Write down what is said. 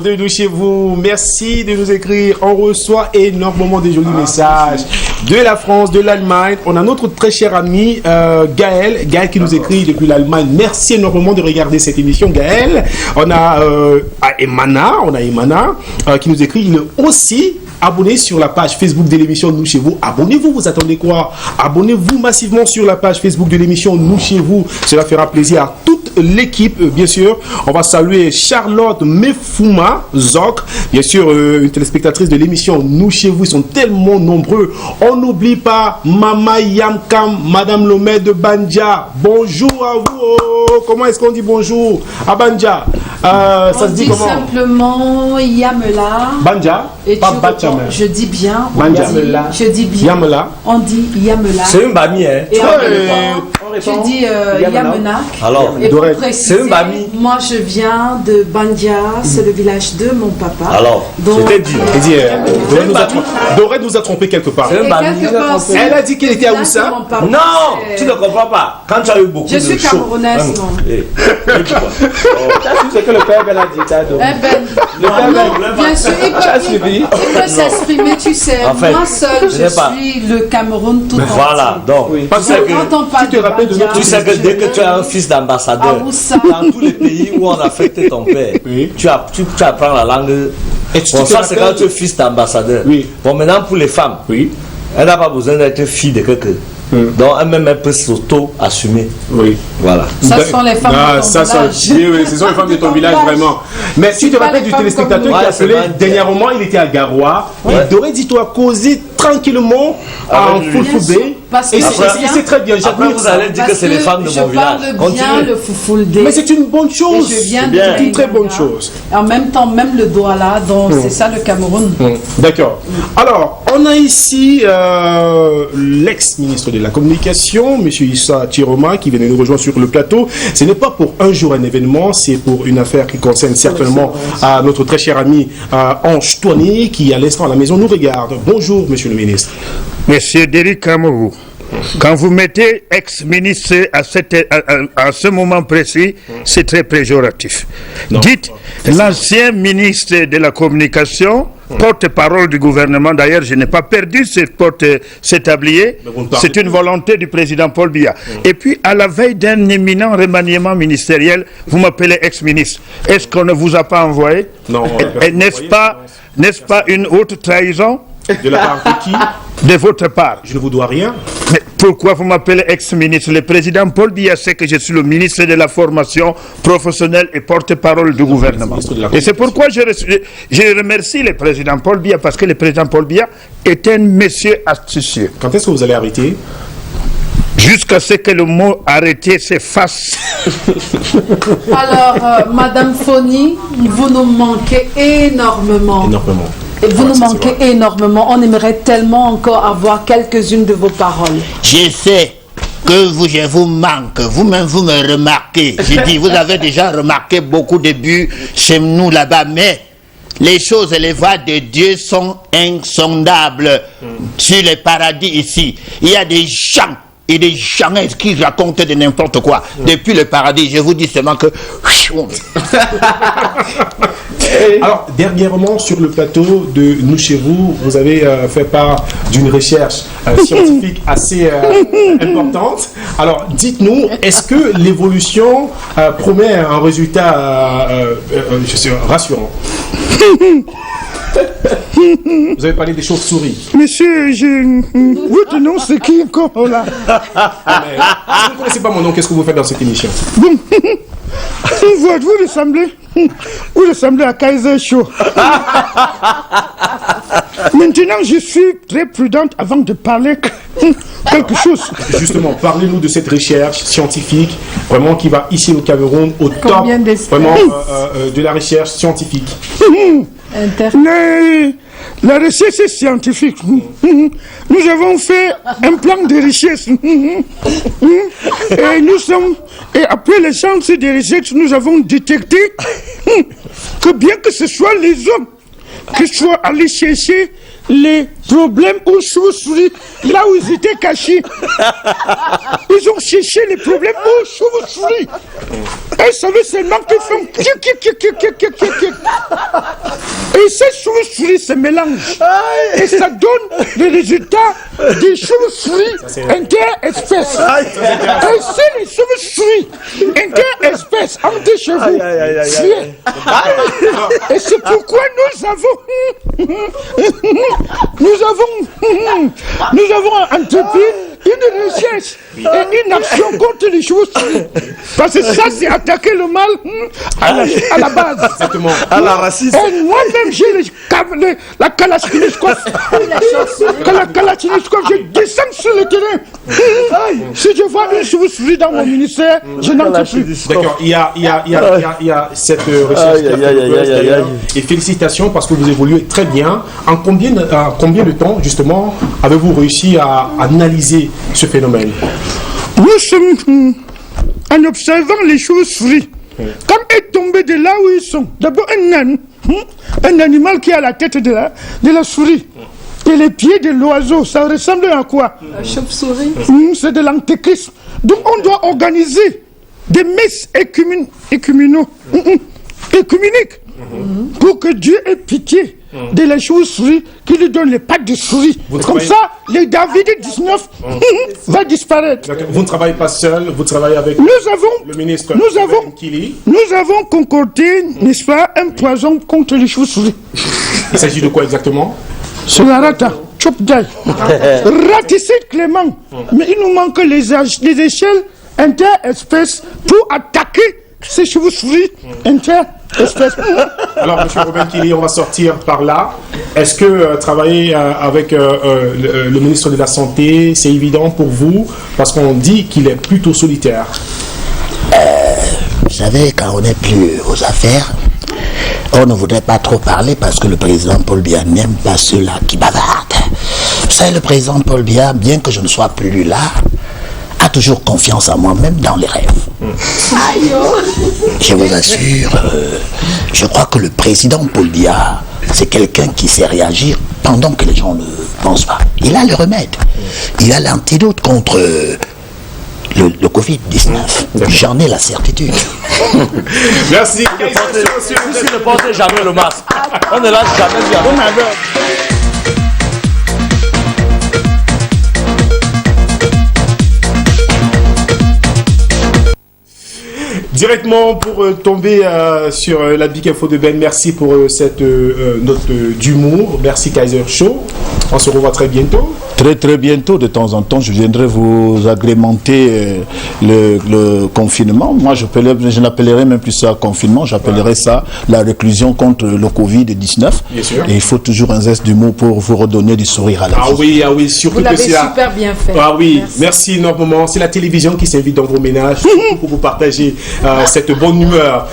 de nous chez vous. Merci de nous écrire. On reçoit énormément de jolis messages de la France, de l'Allemagne. On a notre très cher ami Gaël qui nous écrit depuis l'Allemagne. Merci énormément de regarder cette émission, Gaël. On a Emana, qui nous écrit. Il est aussi abonné sur la page Facebook de l'émission Nous chez vous. Abonnez-vous, vous attendez quoi? Abonnez-vous massivement sur la page Facebook de l'émission Nous chez vous. Cela fera plaisir à toute l'équipe, bien sûr. On va saluer Charlotte Mefuma Zok, bien sûr, une téléspectatrice de l'émission Nous chez vous. Ils sont tellement nombreux. On n'oublie pas Mama Yamkam, Madame Lomé de Banja. Bonjour à vous. Oh, comment est-ce qu'on dit bonjour à Banja? Ça se dit comment? Simplement Yamela. Banja. Et pas Bachama. Je dis bien. Yamela. Je dis bien. Yamela. On dit Yamela. C'est une bamie, hein. Et tu dis Yamenak. Alors, et pour préciser, c'est une bamie. moi je viens de Bandia, c'est le village de mon papa. Alors, c'était dit. Doré nous a trompé quelque part. C'est une bamie. Elle a dit qu'elle était à Oussa. Non, tu ne comprends pas. Quand tu as eu beaucoup de choses. Je suis camerounaise, non. C'est ce que le père Ben a dit. Le père bien sûr, il peut s'exprimer, tu sais. Moi seul, je suis le Cameroun tout entier. Voilà, donc, tu sais que dès que tu as un fils d'ambassadeur, dans tous les pays où on affecte ton père, tu apprends la langue. Bon, ça c'est quand tu es fils d'ambassadeur. Bon, maintenant pour les femmes, elle n'a pas besoin d'être fille de quelqu'un. Donc elle peut s'auto-assumer. Oui. Voilà. Ça sont les femmes de ton village. Oui, ce sont les femmes de ton village, vraiment. Mais tu te rappelles du téléspectateur qui a appelé dernièrement, il était à Garoua. Il aurait dit toi causer tranquillement en Fulfulde. Et c'est très bien. Après vous allez dire que c'est les femmes de mon village. Je parle bien le Fulfulde. Mais c'est une bonne chose. C'est une très bonne chose. En même temps, même le Douala, donc c'est ça le Cameroun. D'accord. Alors, on a ici l'ex-ministre de la Communication, M. Issa Chiroma, qui vient de nous rejoindre sur le plateau. Ce n'est pas pour un jour un événement, c'est pour une affaire qui concerne certainement notre très cher ami Ange Toigny, qui à l'instant à la maison nous regarde. Bonjour, monsieur le ministre. Monsieur Derrick Kamourou, quand vous mettez ex-ministre à ce moment précis, c'est très péjoratif. Non. Dites l'ancien ministre de la Communication, porte-parole du gouvernement. D'ailleurs, je n'ai pas perdu cet tablier. C'est une volonté du président Paul Biya. Et puis, à la veille d'un éminent remaniement ministériel, vous m'appelez ex-ministre. Est-ce qu'on ne vous a pas envoyé? Non. N'est-ce pas une haute trahison? De la part de qui? De votre part. Je ne vous dois rien. Mais pourquoi vous m'appelez ex-ministre? Le président Paul Biya sait que je suis le ministre de la formation professionnelle et porte-parole du gouvernement. Et c'est pourquoi je remercie le président Paul Biya, parce que le président Paul Biya est un monsieur astucieux. Quand est-ce que vous allez arrêter? Jusqu'à ce que le mot arrêter s'efface. Alors, Madame Foni, vous nous manquez énormément. Et vous nous manquez énormément. On aimerait tellement encore avoir quelques-unes de vos paroles. Je sais que je vous manque. Vous-même, vous me remarquez. J'ai dit, vous avez déjà remarqué beaucoup de buts chez nous là-bas, mais les choses et les voies de Dieu sont insondables. Sur le paradis ici, il y a des gens et des gens qui racontent de n'importe quoi. Depuis le paradis, je vous dis seulement que... Alors, dernièrement, sur le plateau de Nous chez vous, vous avez fait part d'une recherche scientifique assez importante. Alors, dites-nous, est-ce que l'évolution promet un résultat rassurant? Vous avez parlé des chauves-souris. Monsieur, votre nom c'est qui encore là? Si vous ne connaissez pas mon nom, qu'est-ce que vous faites dans cette émission? Bon. Vous ressemblez à Kaiser Show. Maintenant, je suis très prudente avant de parler quelque chose. Justement, parlez-nous de cette recherche scientifique, vraiment qui va ici au Cameroun au top, vraiment de la recherche scientifique. La recherche est scientifique. Nous avons fait un plan de richesse. Et après les chances de recherche, nous avons détecté que bien que ce soit les hommes qui soient allés chercher les problèmes aux chauves-souris, là où ils étaient cachés. Ils ont cherché les problèmes aux chauves-souris. Vous savez seulement qu'ils font et ces chauves-souris se mélangent. Et ça donne des résultats des chauves-souris interespèces. Et si les chauves-souris interespèces ont des chevaux friés, et c'est pourquoi nous avons entrepris une recherche et une action contre les chauves-souris. Parce que ça, c'est attaquer le mal à la base. Exactement. À la raciste. Et moi-même, j'ai la Kalachnikov. La Kalachnikov, je descends sur le terrain. Si je vois une chauve-souris dans mon ministère, je n'entre plus. D'accord, il y a cette recherche qui a fait et félicitations parce que vous évoluez très bien. En combien de temps, justement, avez-vous réussi à analyser ce phénomène? Nous sommes en observant les chauves-souris. Comme est tombé de là où ils sont. D'abord un animal qui a la tête de la souris et les pieds de l'oiseau. Ça ressemble à quoi? La chauve-souris. C'est de l'antéchrist. Donc on doit organiser des messes écuméniques pour que Dieu ait pitié de la chauve-souris qui lui donne les pattes de souris. Comme ça, les David 19 va disparaître. Vous ne travaillez pas seul, vous travaillez avec le ministre Kili. Nous avons concordé, n'est-ce pas, un poison contre les chauves-souris. Il s'agit de quoi exactement? C'est la rata, chop-die. Raticide Clément. Mais il nous manque les échelles interespèces pour attaquer ces chauves-souris interespèces. Alors, M. Robin Kili, on va sortir par là. Est-ce que travailler avec le ministre de la Santé, c'est évident pour vous? Parce qu'on dit qu'il est plutôt solitaire. Vous savez, quand on n'est plus aux affaires, on ne voudrait pas trop parler parce que le président Paul Biya n'aime pas ceux-là qui bavardent. Vous savez, le président Paul Biya, bien que je ne sois plus là, a toujours confiance en moi, même dans les rêves. Je vous assure, je crois que le président Paul Biya, c'est quelqu'un qui sait réagir pendant que les gens ne pensent pas. Il a le remède. Il a l'antidote contre le Covid-19. J'en ai la certitude. Merci. Ici, ne portez jamais le masque. On ne lâche jamais bien. Directement pour tomber sur la Big Info de Ben, merci pour cette note d'humour. Merci Kaiser Show. On se revoit très bientôt. Très bientôt, de temps en temps, je viendrai vous agrémenter le confinement. Moi, je n'appellerai même plus ça confinement, j'appellerai ça la réclusion contre le Covid-19. Bien sûr. Et il faut toujours un geste d'humour pour vous redonner du sourire à la vie. Ah oui, surtout vous que c'est super bien fait. Ah oui, merci énormément. C'est la télévision qui s'invite dans vos ménages pour vous partager cette bonne humeur.